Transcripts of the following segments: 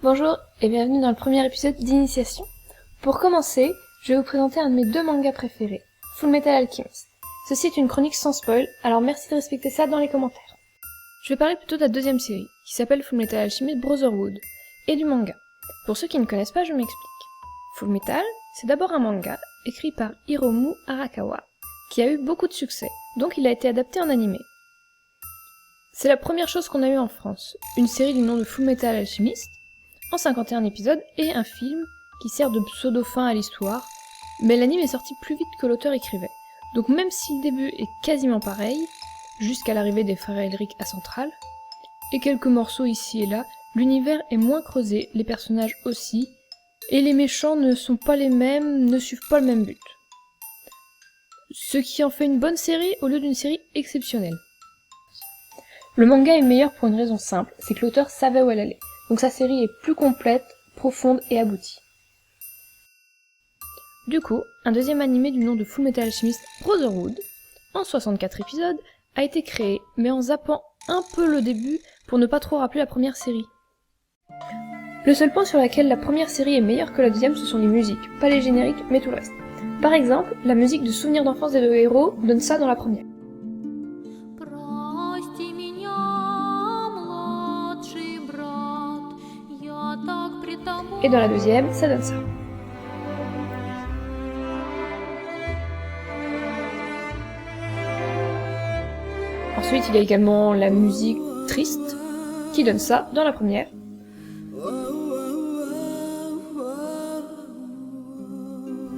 Bonjour et bienvenue dans le premier épisode d'Initiation. Pour commencer, je vais vous présenter un de mes deux mangas préférés, Fullmetal Alchemist. Ceci est une chronique sans spoil, alors merci de respecter ça dans les commentaires. Je vais parler plutôt de la deuxième série, qui s'appelle Fullmetal Alchemist Brotherhood, et du manga. Pour ceux qui ne connaissent pas, je m'explique. Fullmetal, c'est d'abord un manga, écrit par Hiromu Arakawa, qui a eu beaucoup de succès, donc il a été adapté en animé. C'est la première chose qu'on a eue en France, une série du nom de Fullmetal Alchemist, en 51 épisodes, et un film qui sert de pseudo-fin à l'histoire, mais l'anime est sorti plus vite que l'auteur écrivait. Donc même si le début est quasiment pareil, jusqu'à l'arrivée des frères Elric à Central, et quelques morceaux ici et là, l'univers est moins creusé, les personnages aussi, et les méchants ne sont pas les mêmes, ne suivent pas le même but. Ce qui en fait une bonne série au lieu d'une série exceptionnelle. Le manga est meilleur pour une raison simple, c'est que l'auteur savait où elle allait, donc sa série est plus complète, profonde et aboutie. Du coup, un deuxième animé du nom de Fullmetal Alchemist Brotherhood, en 64 épisodes, a été créé, mais en zappant un peu le début pour ne pas trop rappeler la première série. Le seul point sur lequel la première série est meilleure que la deuxième, ce sont les musiques, pas les génériques, mais tout le reste. Par exemple, la musique de Souvenirs d'enfance des deux héros donne ça dans la première. Et dans la deuxième, ça donne ça. Ensuite, il y a également la musique triste, qui donne ça dans la première.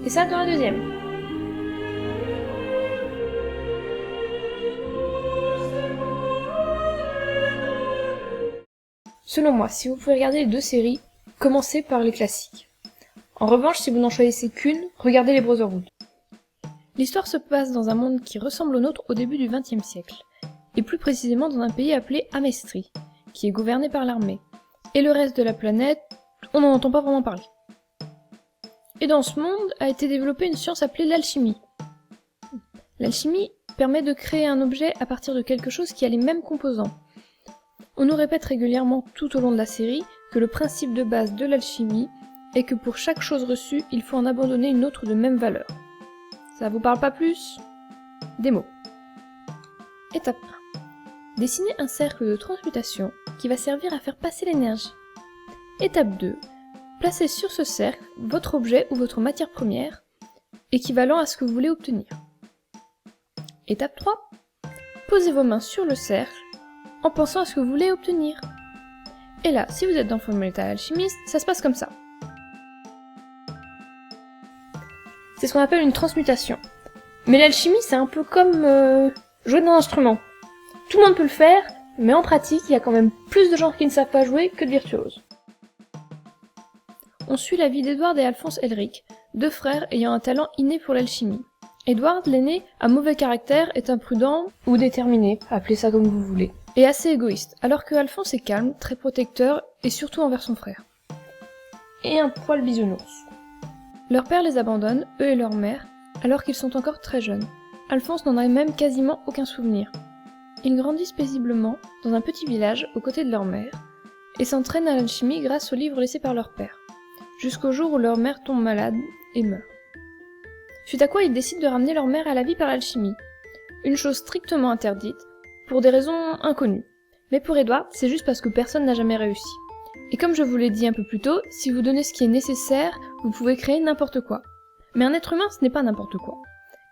Et ça dans la deuxième. Selon moi, si vous pouvez regarder les deux séries, commencez par les classiques. En revanche, si vous n'en choisissez qu'une, regardez les Brotherhood. L'histoire se passe dans un monde qui ressemble au nôtre au début du XXe siècle, et plus précisément dans un pays appelé Amestri, qui est gouverné par l'armée. Et le reste de la planète, on n'en entend pas vraiment parler. Et dans ce monde a été développée une science appelée l'alchimie. L'alchimie permet de créer un objet à partir de quelque chose qui a les mêmes composants. On nous répète régulièrement tout au long de la série que le principe de base de l'alchimie est que pour chaque chose reçue, il faut en abandonner une autre de même valeur. Ça vous parle pas plus ? Des mots. Étape 1. Dessinez un cercle de transmutation qui va servir à faire passer l'énergie. Étape 2. Placez sur ce cercle votre objet ou votre matière première, équivalent à ce que vous voulez obtenir. Étape 3. Posez vos mains sur le cercle en pensant à ce que vous voulez obtenir. Et là, si vous êtes dans Fullmetal Alchemist, ça se passe comme ça. C'est ce qu'on appelle une transmutation. Mais l'alchimie, c'est un peu comme jouer d'un instrument. Tout le monde peut le faire, mais en pratique, il y a quand même plus de gens qui ne savent pas jouer que de virtuoses. On suit la vie d'Edward et Alphonse Elric, deux frères ayant un talent inné pour l'alchimie. Edward, l'aîné, a mauvais caractère, est imprudent ou déterminé, appelez ça comme vous voulez, et assez égoïste, alors que Alphonse est calme, très protecteur, et surtout envers son frère. Et un poil bisounours. Leur père les abandonne, eux et leur mère, alors qu'ils sont encore très jeunes. Alphonse n'en a même quasiment aucun souvenir. Ils grandissent paisiblement, dans un petit village, aux côtés de leur mère, et s'entraînent à l'alchimie grâce aux livres laissés par leur père, jusqu'au jour où leur mère tombe malade et meurt. Suite à quoi ils décident de ramener leur mère à la vie par l'alchimie, une chose strictement interdite, pour des raisons inconnues. Mais pour Edward, c'est juste parce que personne n'a jamais réussi. Et comme je vous l'ai dit un peu plus tôt, si vous donnez ce qui est nécessaire, vous pouvez créer n'importe quoi. Mais un être humain, ce n'est pas n'importe quoi.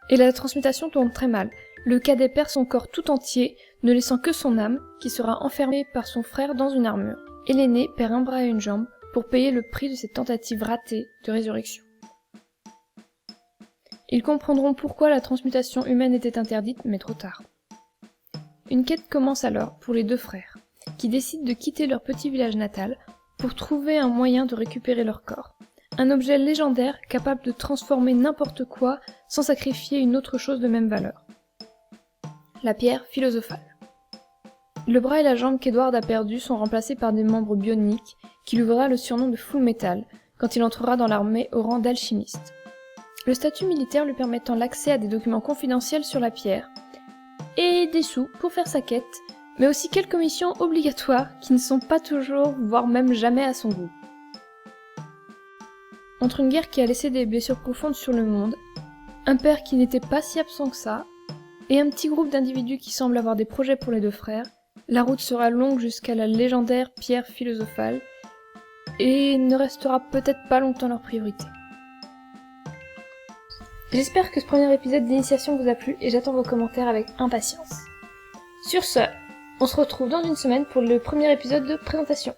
Et la transmutation tourne très mal. Le cadet perd son corps tout entier, ne laissant que son âme, qui sera enfermée par son frère dans une armure. Et l'aîné perd un bras et une jambe pour payer le prix de cette tentative ratée de résurrection. Ils comprendront pourquoi la transmutation humaine était interdite, mais trop tard. Une quête commence alors pour les deux frères, qui décident de quitter leur petit village natal pour trouver un moyen de récupérer leur corps. Un objet légendaire capable de transformer n'importe quoi sans sacrifier une autre chose de même valeur. La pierre philosophale. Le bras et la jambe qu'Edward a perdus sont remplacés par des membres bioniques qui lui vaudra le surnom de Fullmetal quand il entrera dans l'armée au rang d'alchimiste. Le statut militaire lui permettant l'accès à des documents confidentiels sur la pierre, et des sous pour faire sa quête, mais aussi quelques missions obligatoires qui ne sont pas toujours, voire même jamais à son goût. entre une guerre qui a laissé des blessures profondes sur le monde, un père qui n'était pas si absent que ça, et un petit groupe d'individus qui semblent avoir des projets pour les deux frères, la route sera longue jusqu'à la légendaire pierre philosophale, et ne restera peut-être pas longtemps leur priorité. J'espère que ce premier épisode d'initiation vous a plu et j'attends vos commentaires avec impatience. Sur ce, on se retrouve dans une semaine pour le premier épisode de présentation.